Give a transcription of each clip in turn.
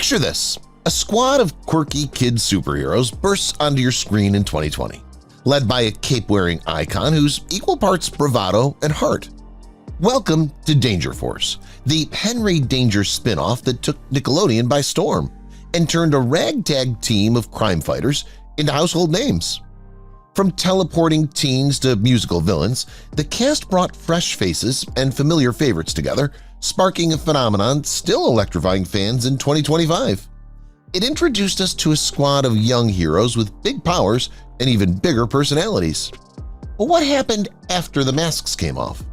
Picture this. A squad of quirky kid superheroes bursts onto your screen in 2020, led by a cape-wearing icon who's equal parts bravado and heart. Welcome to Danger Force, the Henry Danger spin-off that took Nickelodeon by storm and turned a ragtag team of crime fighters into household names. From teleporting teens to musical villains, the cast brought fresh faces and familiar favorites together, sparking a phenomenon still electrifying fans in 2025. It introduced us to a squad of young heroes with big powers and even bigger personalities. But what happened after the masks came off?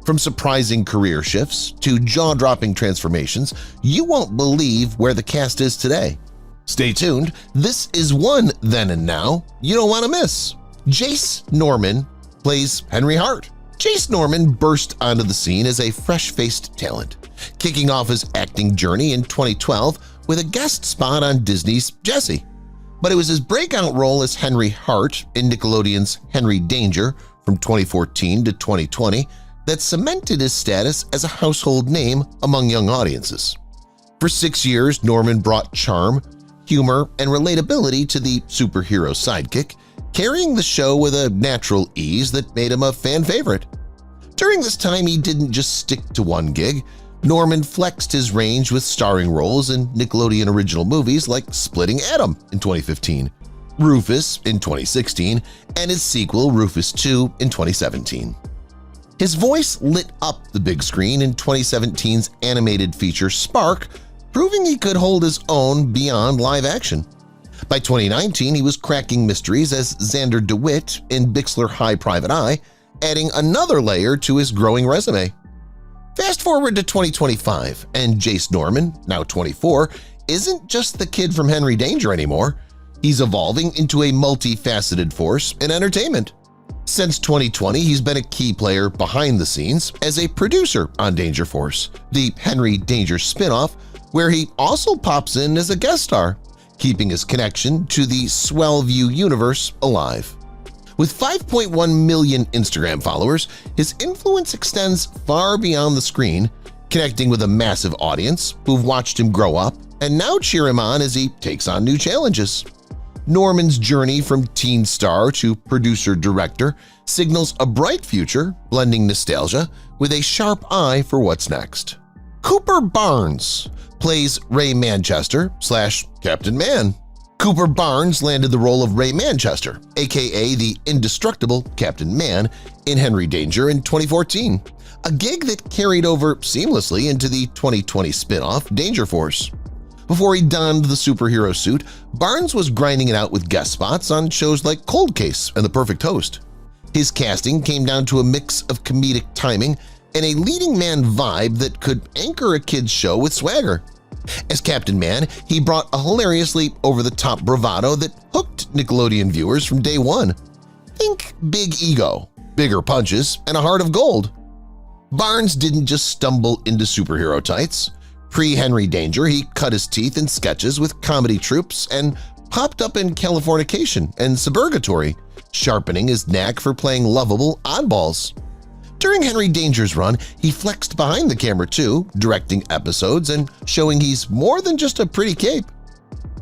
From surprising career shifts to jaw-dropping transformations, you won't believe where the cast is today. Stay tuned, this is one then and now you don't want to miss. Jace Norman plays Henry Hart. Jace Norman burst onto the scene as a fresh-faced talent, kicking off his acting journey in 2012 with a guest spot on Disney's Jessie. But it was his breakout role as Henry Hart in Nickelodeon's Henry Danger from 2014 to 2020 that cemented his status as a household name among young audiences. For 6 years, Norman brought charm, humor, and relatability to the superhero sidekick, carrying the show with a natural ease that made him a fan favorite. During this time, he didn't just stick to one gig. Norman flexed his range with starring roles in Nickelodeon original movies like Splitting Adam in 2015, Rufus in 2016, and his sequel Rufus 2 in 2017. His voice lit up the big screen in 2017's animated feature Spark, proving he could hold his own beyond live action. By 2019, he was cracking mysteries as Xander DeWitt in Bixler High Private Eye, adding another layer to his growing resume. Fast forward to 2025, and Jace Norman, now 24, isn't just the kid from Henry Danger anymore. He's evolving into a multifaceted force in entertainment. Since 2020, he's been a key player behind the scenes as a producer on Danger Force, the Henry Danger spinoff, where he also pops in as a guest star, keeping his connection to the Swellview universe alive. With 5.1 million Instagram followers, his influence extends far beyond the screen, connecting with a massive audience who've watched him grow up and now cheer him on as he takes on new challenges. Norman's journey from teen star to producer-director signals a bright future, blending nostalgia with a sharp eye for what's next. Cooper Barnes plays Ray Manchester / Captain Man. Cooper Barnes landed the role of Ray Manchester, aka the indestructible Captain Man, in Henry Danger in 2014, a gig that carried over seamlessly into the 2020 spin-off Danger Force. Before he donned the superhero suit, Barnes was grinding it out with guest spots on shows like Cold Case and The Perfect Host. His casting came down to a mix of comedic timing and a leading man vibe that could anchor a kid's show with swagger. As Captain Man, he brought a hilariously over-the-top bravado that hooked Nickelodeon viewers from day one. Think big ego, bigger punches, and a heart of gold. Barnes didn't just stumble into superhero tights. Pre-Henry Danger, he cut his teeth in sketches with comedy troupes and popped up in Californication and Suburgatory, sharpening his knack for playing lovable oddballs. During Henry Danger's run, he flexed behind the camera too, directing episodes and showing he's more than just a pretty cape.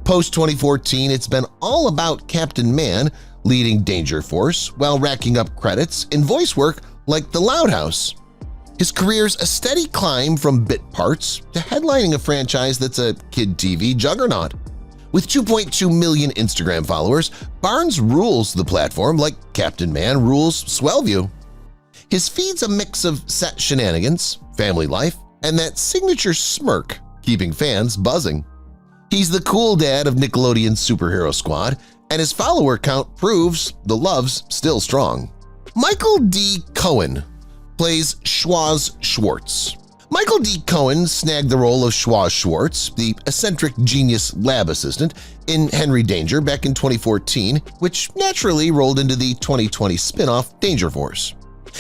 Post-2014, it's been all about Captain Man leading Danger Force while racking up credits in voice work like The Loud House. His career's a steady climb from bit parts to headlining a franchise that's a kid TV juggernaut. With 2.2 million Instagram followers, Barnes rules the platform like Captain Man rules Swellview. His feed's a mix of set shenanigans, family life, and that signature smirk, keeping fans buzzing. He's the cool dad of Nickelodeon's superhero squad, and his follower count proves the love's still strong. Michael D. Cohen plays Schwoz Schwartz. Michael D. Cohen snagged the role of Schwoz Schwartz, the eccentric genius lab assistant, in Henry Danger back in 2014, which naturally rolled into the 2020 spin-off Danger Force.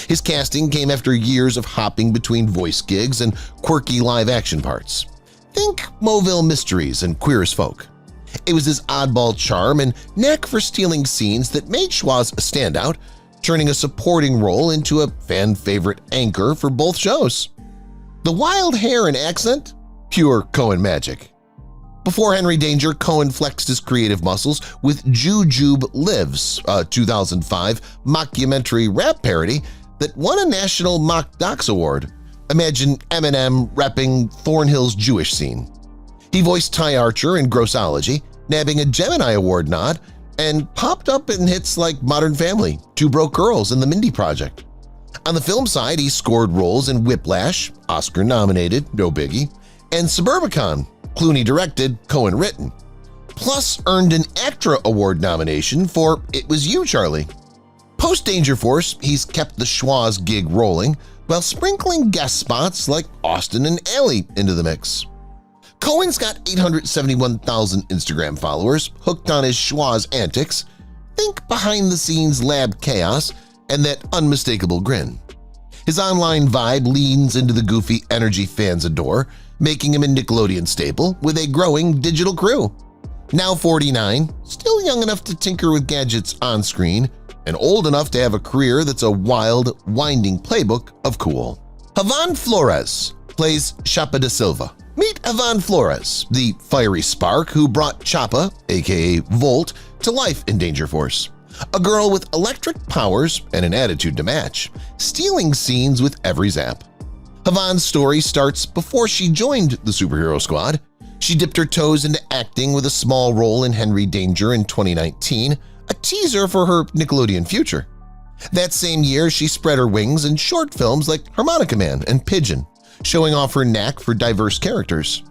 His casting came after years of hopping between voice gigs and quirky live-action parts. Think Moville Mysteries and Queer as Folk. It was his oddball charm and knack for stealing scenes that made Schwoz a standout, turning a supporting role into a fan-favorite anchor for both shows. The wild hair and accent? Pure Cohen magic. Before Henry Danger, Cohen flexed his creative muscles with Jujube Lives, a 2005 mockumentary rap parody that won a National Mock Docs Award. Imagine Eminem repping Thornhill's Jewish scene. He voiced Ty Archer in Grossology, nabbing a Gemini Award nod, and popped up in hits like Modern Family, Two Broke Girls, and The Mindy Project. On the film side, he scored roles in Whiplash, Oscar-nominated, no biggie, and Suburbicon, Clooney directed, Cohen written, plus earned an ACTRA Award nomination for It Was You, Charlie. Post-Danger Force, he's kept the schwa's gig rolling while sprinkling guest spots like Austin and Ally into the mix. Cohen's got 871,000 Instagram followers hooked on his schwa's antics. Think behind-the-scenes lab chaos and that unmistakable grin. His online vibe leans into the goofy energy fans adore, making him a Nickelodeon staple with a growing digital crew. Now 49, still young enough to tinker with gadgets on screen, and old enough to have a career that's a wild, winding playbook of cool. Havon Flores plays Chapa da Silva. Meet Havon Flores, the fiery spark who brought Chapa, aka Volt, to life in Danger Force. A girl with electric powers and an attitude to match, stealing scenes with every zap. Havon's story starts before she joined the superhero squad. She dipped her toes into acting with a small role in Henry Danger in 2019, a teaser for her Nickelodeon future. That same year, she spread her wings in short films like Harmonica Man and Pigeon, showing off her knack for diverse characters.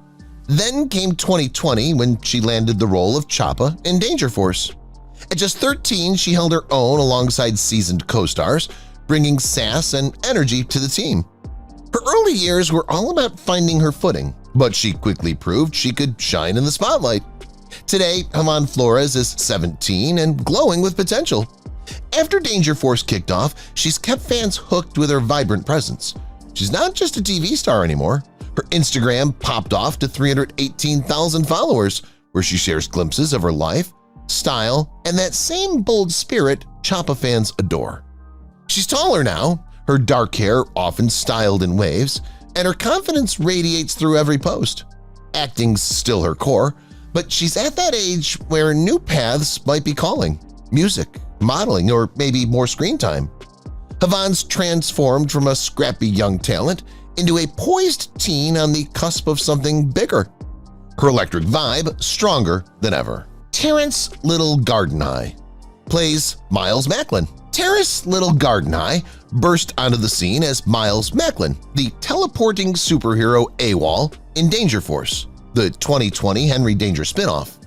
Then came 2020 when she landed the role of Chapa in Danger Force. At just 13, she held her own alongside seasoned co-stars, bringing sass and energy to the team. Her early years were all about finding her footing, but she quickly proved she could shine in the spotlight. Today, Havon Flores is 17 and glowing with potential. After Danger Force kicked off, she's kept fans hooked with her vibrant presence. She's not just a TV star anymore. Her Instagram popped off to 318,000 followers, where she shares glimpses of her life, style, and that same bold spirit Chapa fans adore. She's taller now, her dark hair often styled in waves, and her confidence radiates through every post. Acting's still her core, but she's at that age where new paths might be calling – music, modeling, or maybe more screen time. Havon's transformed from a scrappy young talent into a poised teen on the cusp of something bigger. Her electric vibe stronger than ever. Terrence Little Gardenhigh plays Miles Macklin. Terrence Little Gardenhigh burst onto the scene as Miles Macklin, the teleporting superhero AWOL in Danger Force, the 2020 Henry Danger spinoff.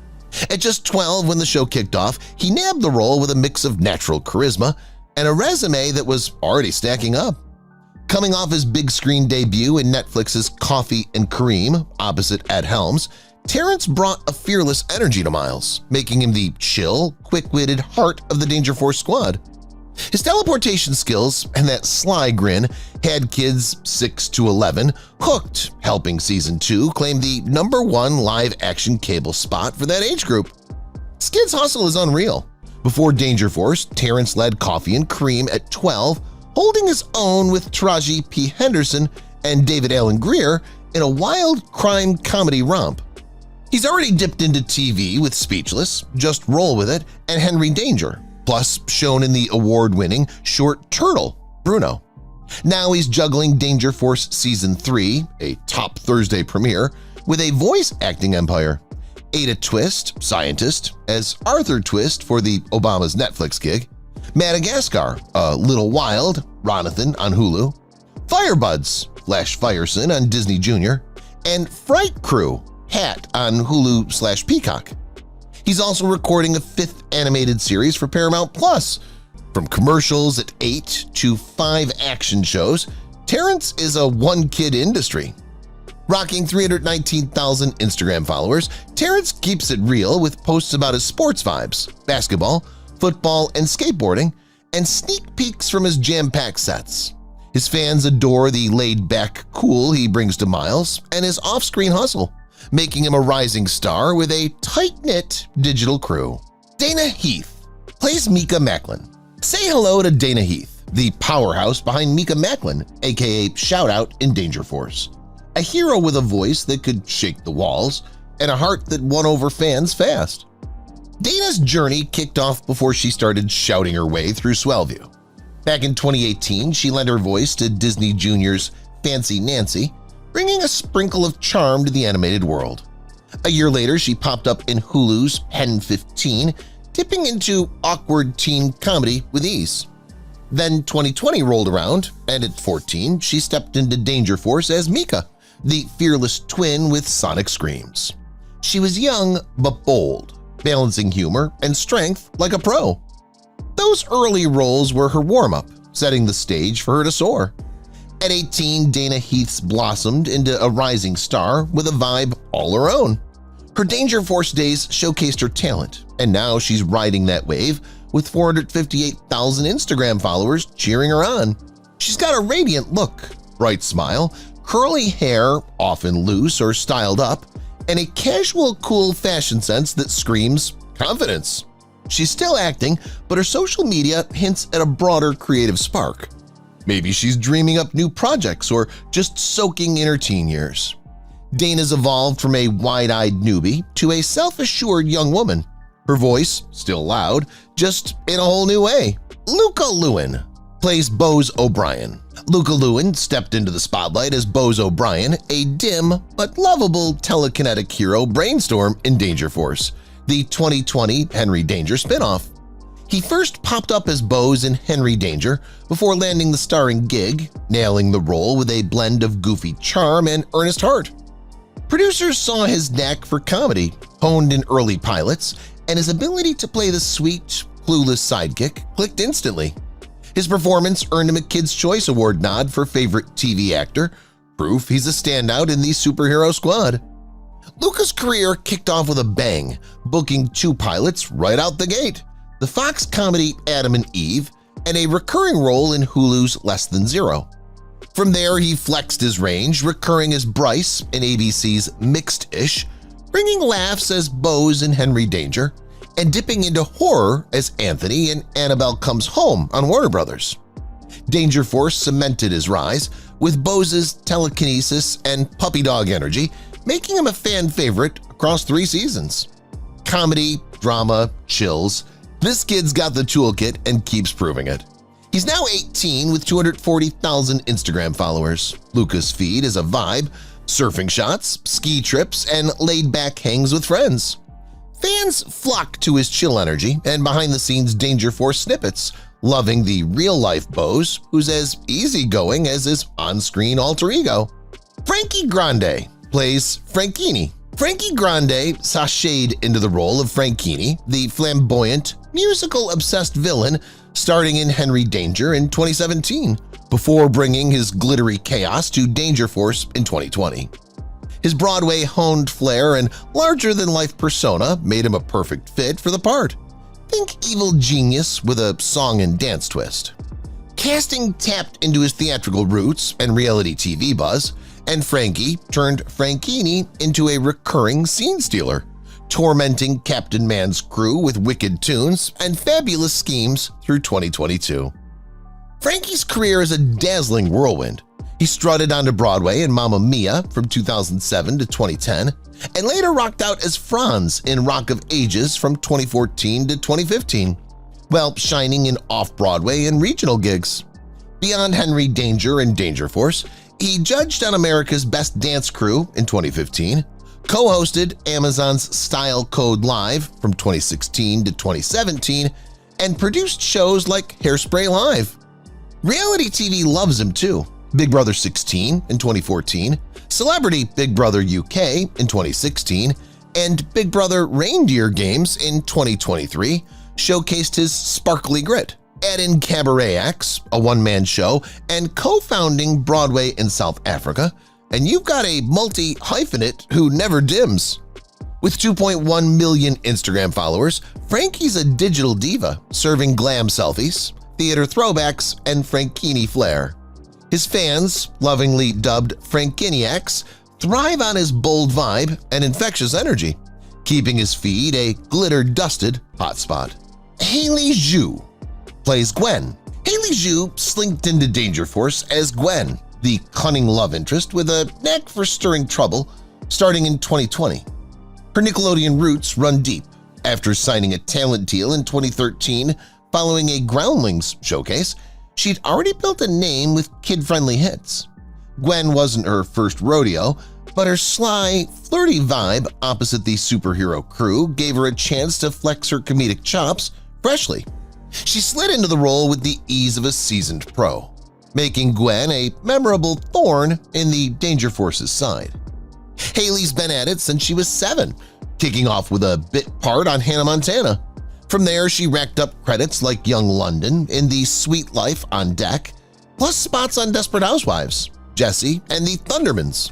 At just 12 when the show kicked off, he nabbed the role with a mix of natural charisma and a resume that was already stacking up. Coming off his big screen debut in Netflix's Coffee and Kareem opposite Ed Helms, Terrence brought a fearless energy to Miles, making him the chill, quick-witted heart of the Danger Force squad. His teleportation skills and that sly grin had kids 6 to 11 hooked, helping Season 2 claim the #1 live-action cable spot for that age group. Skid's hustle is unreal. Before Danger Force, Terrence led Coffee and Cream at 12, holding his own with Taraji P. Henderson and David Alan Grier in a wild crime comedy romp. He's already dipped into TV with Speechless, Just Roll With It, and Henry Danger, plus shown in the award-winning short Turtle, Bruno. Now he's juggling Danger Force Season 3, a top Thursday premiere, with a voice acting empire. Ada Twist, Scientist, as Arthur Twist for the Obama's Netflix gig, Madagascar, A Little Wild, Ronathan on Hulu, Firebuds, Flash Fireson on Disney Junior, and Fright Crew, Hat on Hulu/Peacock. He's also recording a 5th animated series for Paramount Plus. From commercials at 8 to 5 action shows, Terrence is a one-kid industry. Rocking 319,000 Instagram followers, Terrence keeps it real with posts about his sports vibes, basketball, football, and skateboarding, and sneak peeks from his jam-packed sets. His fans adore the laid-back cool he brings to Miles and his off-screen hustle, making him a rising star with a tight-knit digital crew. Dana Heath plays Mika Macklin. Say hello to Dana Heath, the powerhouse behind Mika Macklin, aka Shoutout in Danger Force. A hero with a voice that could shake the walls, and a heart that won over fans fast. Dana's journey kicked off before she started shouting her way through Swellview. Back in 2018, she lent her voice to Disney Junior's Fancy Nancy, bringing a sprinkle of charm to the animated world. A year later, she popped up in Hulu's Hen 15, dipping into awkward teen comedy with ease. Then 2020 rolled around, and at 14, she stepped into Danger Force as Mika, the fearless twin with sonic screams. She was young but bold, balancing humor and strength like a pro. Those early roles were her warm-up, setting the stage for her to soar. At 18, Dana Heaths blossomed into a rising star with a vibe all her own. Her Danger Force days showcased her talent, and now she's riding that wave with 458,000 Instagram followers cheering her on. She's got a radiant look, bright smile, curly hair, often loose or styled up, and a casual, cool fashion sense that screams confidence. She's still acting, but her social media hints at a broader creative spark. Maybe she's dreaming up new projects or just soaking in her teen years. Dana's evolved from a wide-eyed newbie to a self-assured young woman. Her voice, still loud, just in a whole new way. Luca Lewin plays Bose O'Brien. Luca Lewin stepped into the spotlight as Bose O'Brien, a dim but lovable telekinetic hero brainstorm in Danger Force, the 2020 Henry Danger spinoff. He first popped up as Bose in Henry Danger before landing the starring gig, nailing the role with a blend of goofy charm and earnest heart. Producers saw his knack for comedy, honed in early pilots, and his ability to play the sweet, clueless sidekick clicked instantly. His performance earned him a Kids' Choice Award nod for Favorite TV Actor, proof he's a standout in the superhero squad. Luca's career kicked off with a bang, booking 2 pilots right out the gate, the Fox comedy Adam and Eve, and a recurring role in Hulu's Less Than Zero. From there, he flexed his range, recurring as Bryce in ABC's Mixed-ish, bringing laughs as Bose in Henry Danger, and dipping into horror as Anthony in Annabelle Comes Home on Warner Brothers. Danger Force cemented his rise, with Bose's telekinesis and puppy dog energy making him a fan favorite across 3 seasons. Comedy, drama, chills, this kid's got the toolkit and keeps proving it. He's now 18 with 240,000 Instagram followers. Luca's feed is a vibe, surfing shots, ski trips, and laid-back hangs with friends. Fans flock to his chill energy and behind-the-scenes Danger Force snippets, loving the real-life Bose who's as easygoing as his on-screen alter ego. Frankie Grande plays Franchini. Frankie Grande sashayed into the role of Franchini, the flamboyant, musical-obsessed villain starting in Henry Danger in 2017, before bringing his glittery chaos to Danger Force in 2020. His Broadway-honed flair and larger-than-life persona made him a perfect fit for the part. Think evil genius with a song and dance twist. Casting tapped into his theatrical roots and reality TV buzz, and Frankie turned Franchini into a recurring scene stealer, tormenting Captain Man's crew with wicked tunes and fabulous schemes through 2022. Frankie's career is a dazzling whirlwind. He strutted onto Broadway in Mamma Mia from 2007 to 2010, and later rocked out as Franz in Rock of Ages from 2014 to 2015, while shining in off-Broadway and regional gigs. Beyond Henry Danger and Danger Force, he judged on America's Best Dance Crew in 2015, co-hosted Amazon's Style Code Live from 2016 to 2017, and produced shows like Hairspray Live. Reality TV loves him too. Big Brother 16 in 2014, Celebrity Big Brother UK in 2016, and Big Brother Reindeer Games in 2023 showcased his sparkly grit. Add in cabaret acts, a one-man show, and co-founding Broadway in South Africa, and you've got a multi-hyphenate who never dims. With 2.1 million Instagram followers, Frankie's a digital diva, serving glam selfies, theater throwbacks, and Franchini flair. His fans, lovingly dubbed Franchiniacs, thrive on his bold vibe and infectious energy, keeping his feed a glitter-dusted hotspot. Haley Zhu plays Gwen. Haley Zhu slinked into Danger Force as Gwen, the cunning love interest with a knack for stirring trouble, starting in 2020. Her Nickelodeon roots run deep. After signing a talent deal in 2013 following a Groundlings showcase, she'd already built a name with kid-friendly hits. Gwen wasn't her first rodeo, but her sly, flirty vibe opposite the superhero crew gave her a chance to flex her comedic chops freshly. She slid into the role with the ease of a seasoned pro, making Gwen a memorable thorn in the Danger Force's side. Haley's been at it since she was 7, kicking off with a bit part on Hannah Montana. From there, she racked up credits like Young London in The Sweet Life on Deck, plus spots on Desperate Housewives, Jessie, and The Thundermans.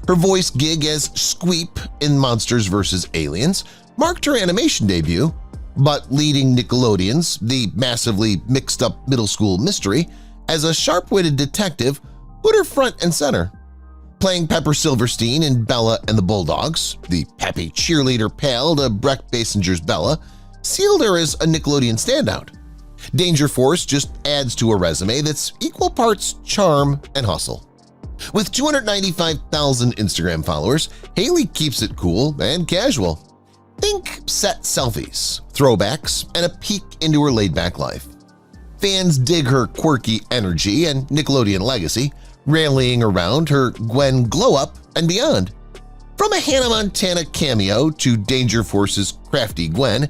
Her voice gig as Squeep in Monsters vs. Aliens marked her animation debut, but leading Nickelodeon's The Massively Mixed-Up Middle School Mystery as a sharp-witted detective put her front and center. Playing Pepper Silverstein in Bella and the Bulldogs, the happy cheerleader pal to Breck Basinger's Bella, sealed her as a Nickelodeon standout. Danger Force just adds to a resume that's equal parts charm and hustle. With 295,000 Instagram followers, Haley keeps it cool and casual. Think set selfies, throwbacks, and a peek into her laid-back life. Fans dig her quirky energy and Nickelodeon legacy, rallying around her Gwen glow-up and beyond. From a Hannah Montana cameo to Danger Force's crafty Gwen,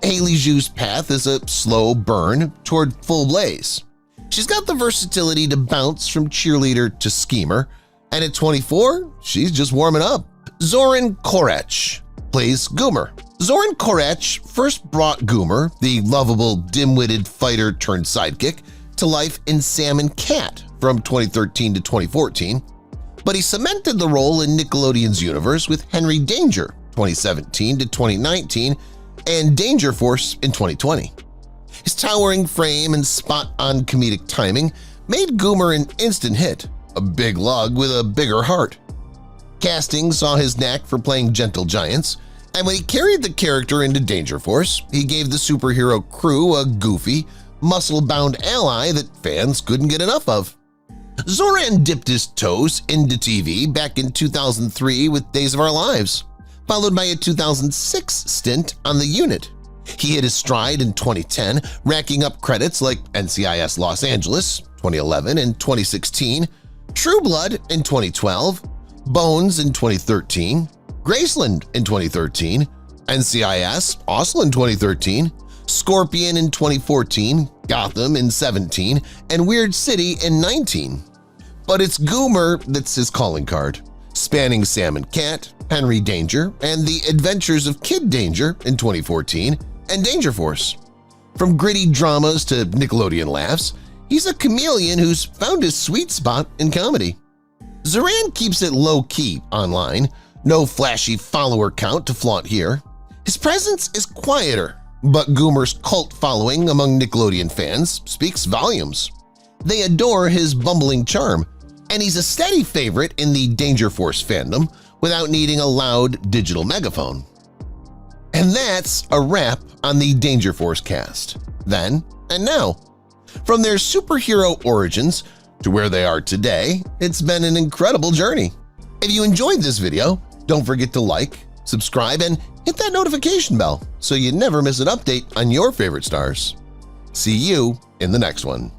Haley Zhu's path is a slow burn toward full blaze. She's got the versatility to bounce from cheerleader to schemer, and at 24, she's just warming up. Zoran Korech plays Goomer. Zoran Korech first brought Goomer, the lovable, dim-witted fighter-turned-sidekick, to life in Sam and Cat from 2013 to 2014, but he cemented the role in Nickelodeon's universe with Henry Danger 2017 to 2019 and Danger Force in 2020. His towering frame and spot-on comedic timing made Goomer an instant hit, a big lug with a bigger heart. Casting saw his knack for playing gentle giants, and when he carried the character into Danger Force, he gave the superhero crew a goofy, muscle-bound ally that fans couldn't get enough of. Zoran dipped his toes into TV back in 2003 with Days of Our Lives, followed by a 2006 stint on The Unit. He hit his stride in 2010, racking up credits like NCIS Los Angeles 2011 and 2016, True Blood in 2012, Bones in 2013, Graceland in 2013, NCIS also in 2013, Scorpion in 2014, Gotham in 17, and Weird City in 19. But it's Goomer that's his calling card, spanning Sam and Cat, Henry Danger, and The Adventures of Kid Danger in 2014, and Danger Force. From gritty dramas to Nickelodeon laughs, he's a chameleon who's found his sweet spot in comedy. Zoran keeps it low-key online, no flashy follower count to flaunt here. His presence is quieter, but Goomer's cult following among Nickelodeon fans speaks volumes. They adore his bumbling charm, and he's a steady favorite in the Danger Force fandom without needing a loud digital megaphone. And that's a wrap on the Danger Force cast, then and now. From their superhero origins to where they are today, it's been an incredible journey. If you enjoyed this video, don't forget to like, subscribe, and hit that notification bell so you never miss an update on your favorite stars. See you in the next one.